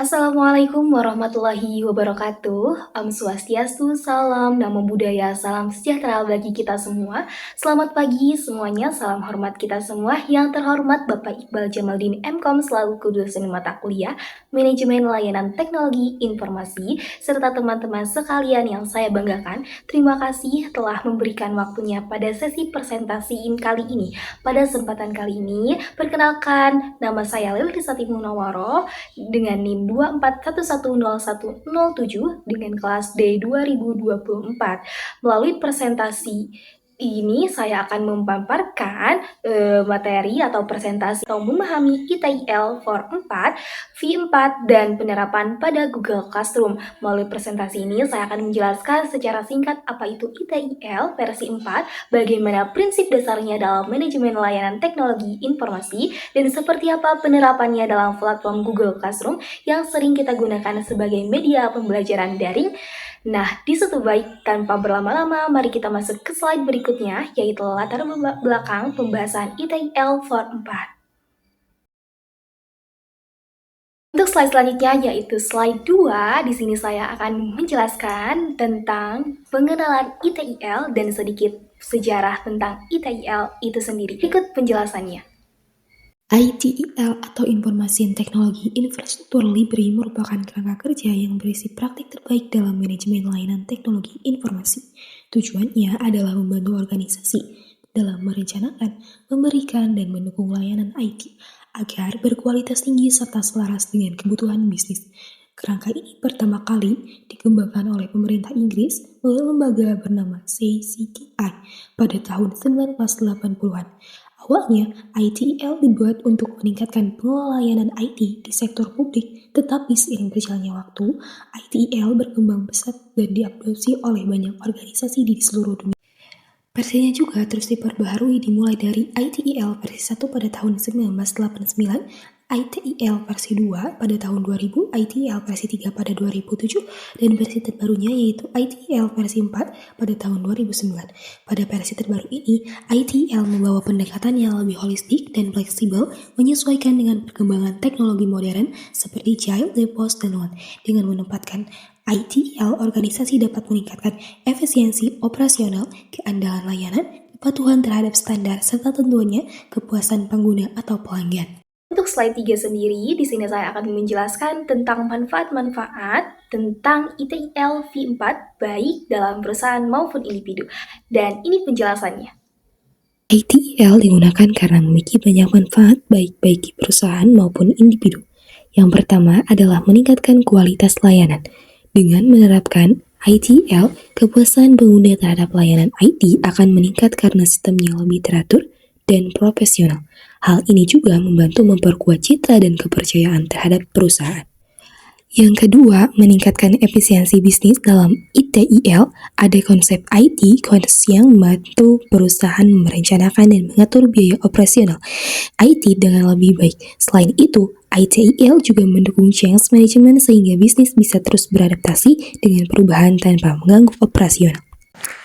Assalamualaikum warahmatullahi wabarakatuh. Om Swastiastu, salam namo buddhaya, salam sejahtera bagi kita semua. Selamat pagi semuanya, salam hormat kita semua. Yang terhormat Bapak Iqbal Jamaldin MKom selaku dosen mata kuliah Manajemen Layanan Teknologi Informasi, serta teman-teman sekalian yang saya banggakan. Terima kasih telah memberikan waktunya pada sesi presentasi kali ini. Pada kesempatan kali ini, perkenalkan nama saya Lili Sati Munawaro dengan NIM 241100107 dengan kelas D 2024. Melalui presentasi ini saya akan memaparkan materi atau presentasi atau memahami ITIL for 4, V4 dan penerapan pada Google Classroom. Melalui presentasi ini saya akan menjelaskan secara singkat apa itu ITIL versi 4, bagaimana prinsip dasarnya dalam manajemen layanan teknologi informasi, dan seperti apa penerapannya dalam platform Google Classroom yang sering kita gunakan sebagai media pembelajaran daring. Nah, disitu baik tanpa berlama-lama, mari kita masuk ke slide berikutnya, yaitu latar belakang pembahasan ITIL for 4. Untuk slide selanjutnya yaitu slide 2, di sini saya akan menjelaskan tentang pengenalan ITIL dan sedikit sejarah tentang ITIL itu sendiri. Ikut penjelasannya. ITIL atau Informasi Teknologi Infrastruktur Libre merupakan kerangka kerja yang berisi praktik terbaik dalam manajemen layanan teknologi informasi. Tujuannya adalah membantu organisasi dalam merencanakan, memberikan, dan mendukung layanan IT agar berkualitas tinggi serta selaras dengan kebutuhan bisnis. Kerangka ini pertama kali dikembangkan oleh pemerintah Inggris melalui lembaga bernama CCTI pada tahun 1980-an. Awalnya, ITIL dibuat untuk meningkatkan pengelolaan layanan IT di sektor publik, tetapi seiring berjalannya waktu, ITIL berkembang pesat dan diadopsi oleh banyak organisasi di seluruh dunia. Versinya juga terus diperbaharui dimulai dari ITIL versi 1 pada tahun 1989, ITIL versi 2 pada tahun 2000, ITIL versi 3 pada 2007, dan versi terbarunya yaitu ITIL versi 4 pada tahun 2009. Pada versi terbaru ini, ITIL membawa pendekatan yang lebih holistik dan fleksibel menyesuaikan dengan perkembangan teknologi modern seperti Agile, DevOps, dan Lean. Dengan menempatkan ITIL, organisasi dapat meningkatkan efisiensi operasional, keandalan layanan, kepatuhan terhadap standar, serta tentunya kepuasan pengguna atau pelanggan. Untuk slide 3 sendiri, di sini saya akan menjelaskan tentang manfaat-manfaat tentang ITIL V4 baik dalam perusahaan maupun individu. Dan ini penjelasannya. ITIL digunakan karena memiliki banyak manfaat baik bagi perusahaan maupun individu. Yang pertama adalah meningkatkan kualitas layanan. Dengan menerapkan ITIL, kepuasan pengguna terhadap layanan IT akan meningkat karena sistemnya lebih teratur dan profesional. Hal ini juga membantu memperkuat citra dan kepercayaan terhadap perusahaan. Yang kedua, meningkatkan efisiensi bisnis. Dalam ITIL, ada konsep IT cost yang membantu perusahaan merencanakan dan mengatur biaya operasional IT dengan lebih baik. Selain itu, ITIL juga mendukung change management sehingga bisnis bisa terus beradaptasi dengan perubahan tanpa mengganggu operasional.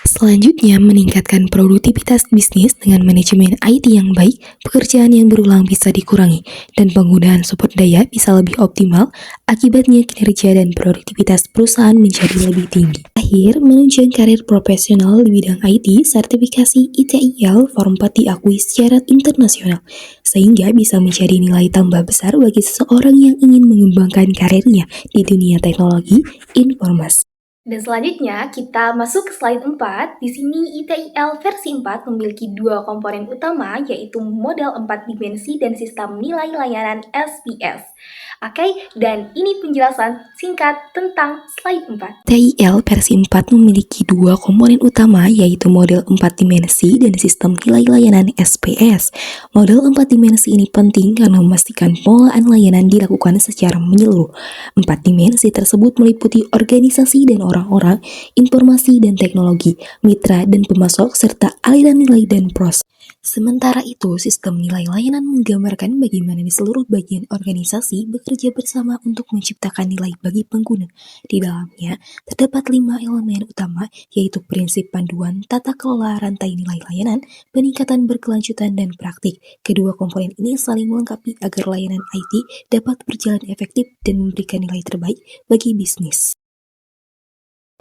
Selanjutnya, meningkatkan produktivitas bisnis. Dengan manajemen IT yang baik, pekerjaan yang berulang bisa dikurangi, dan penggunaan sumber daya bisa lebih optimal. Akibatnya, kinerja dan produktivitas perusahaan menjadi lebih tinggi. Akhir, menunjang karir profesional di bidang IT, sertifikasi ITIL Form 4 diakui secara internasional, sehingga bisa menjadi nilai tambah besar bagi seseorang yang ingin mengembangkan karirnya di dunia teknologi informasi. Dan selanjutnya kita masuk ke slide 4. Di sini ITIL versi 4 memiliki dua komponen utama, yaitu model 4 dimensi dan sistem nilai layanan SPS. Oke, dan ini penjelasan singkat tentang slide 4. ITIL versi 4 memiliki dua komponen utama, yaitu model 4 dimensi dan sistem nilai layanan SPS. Model 4 dimensi ini penting karena memastikan pengelolaan layanan dilakukan secara menyeluruh. 4 dimensi tersebut meliputi organisasi dan orang-orang, informasi dan teknologi, mitra dan pemasok, serta aliran nilai dan proses. Sementara itu, sistem nilai layanan menggambarkan bagaimana di seluruh bagian organisasi bekerja bersama untuk menciptakan nilai bagi pengguna. Di dalamnya, terdapat 5 elemen utama, yaitu prinsip panduan, tata kelola rantai nilai layanan, peningkatan berkelanjutan, dan praktik. Kedua komponen ini saling melengkapi agar layanan IT dapat berjalan efektif dan memberikan nilai terbaik bagi bisnis.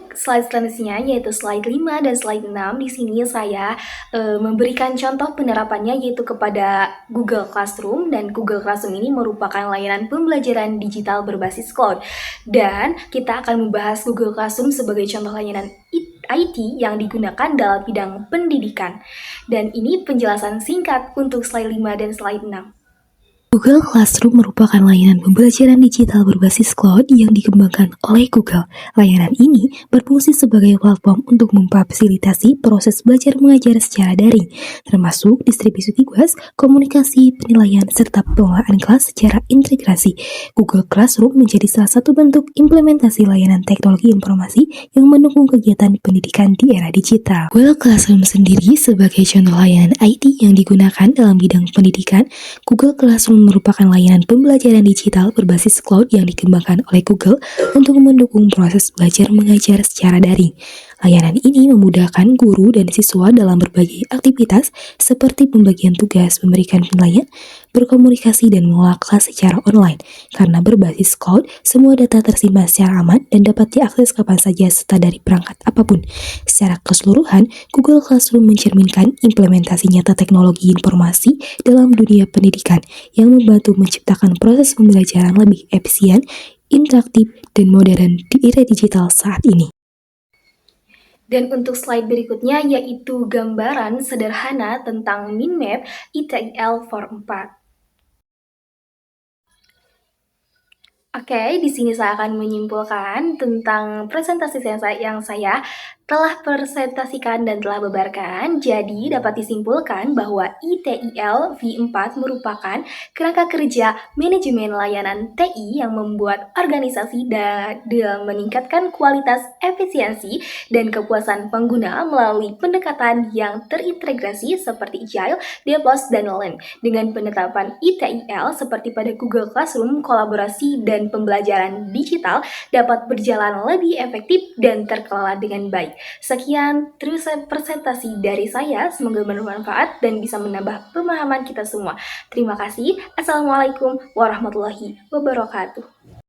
Slide selanjutnya yaitu slide 5 dan slide 6. Di sini saya memberikan contoh penerapannya yaitu kepada Google Classroom, dan Google Classroom ini merupakan layanan pembelajaran digital berbasis cloud. Dan kita akan membahas Google Classroom sebagai contoh layanan IT yang digunakan dalam bidang pendidikan. Dan ini penjelasan singkat untuk slide 5 dan slide 6. Google Classroom merupakan layanan pembelajaran digital berbasis cloud yang dikembangkan oleh Google. Layanan ini berfungsi sebagai platform untuk memfasilitasi proses belajar mengajar secara daring, termasuk distribusi tugas, komunikasi, penilaian, serta pengelolaan kelas secara integrasi. Google Classroom menjadi salah satu bentuk implementasi layanan teknologi informasi yang mendukung kegiatan pendidikan di era digital. Google Classroom sendiri sebagai contoh layanan IT yang digunakan dalam bidang pendidikan. Google Classroom merupakan layanan pembelajaran digital berbasis cloud yang dikembangkan oleh Google untuk mendukung proses belajar mengajar secara daring. Layanan ini memudahkan guru dan siswa dalam berbagai aktivitas seperti pembagian tugas, memberikan penilaian, berkomunikasi, dan mengolah kelas secara online. Karena berbasis cloud, semua data tersimpan secara aman dan dapat diakses kapan saja serta dari perangkat apapun. Secara keseluruhan, Google Classroom mencerminkan implementasi nyata teknologi informasi dalam dunia pendidikan yang membantu menciptakan proses pembelajaran lebih efisien, interaktif, dan modern di era digital saat ini. Dan untuk slide berikutnya yaitu gambaran sederhana tentang mind map ITIL Form 4. Oke, di sini saya akan menyimpulkan tentang presentasi yang saya telah presentasikan dan telah beberkan. Jadi, dapat disimpulkan bahwa ITIL V4 merupakan kerangka kerja manajemen layanan TI yang membuat organisasi dalam meningkatkan kualitas, efisiensi, dan kepuasan pengguna melalui pendekatan yang terintegrasi seperti Agile, DevOps, dan Lean. Dengan penetapan ITIL seperti pada Google Classroom, kolaborasi dan pembelajaran digital dapat berjalan lebih efektif dan terkelola dengan baik. Sekian presentasi dari saya, semoga bermanfaat dan bisa menambah pemahaman kita semua. Terima kasih. Assalamualaikum warahmatullahi wabarakatuh.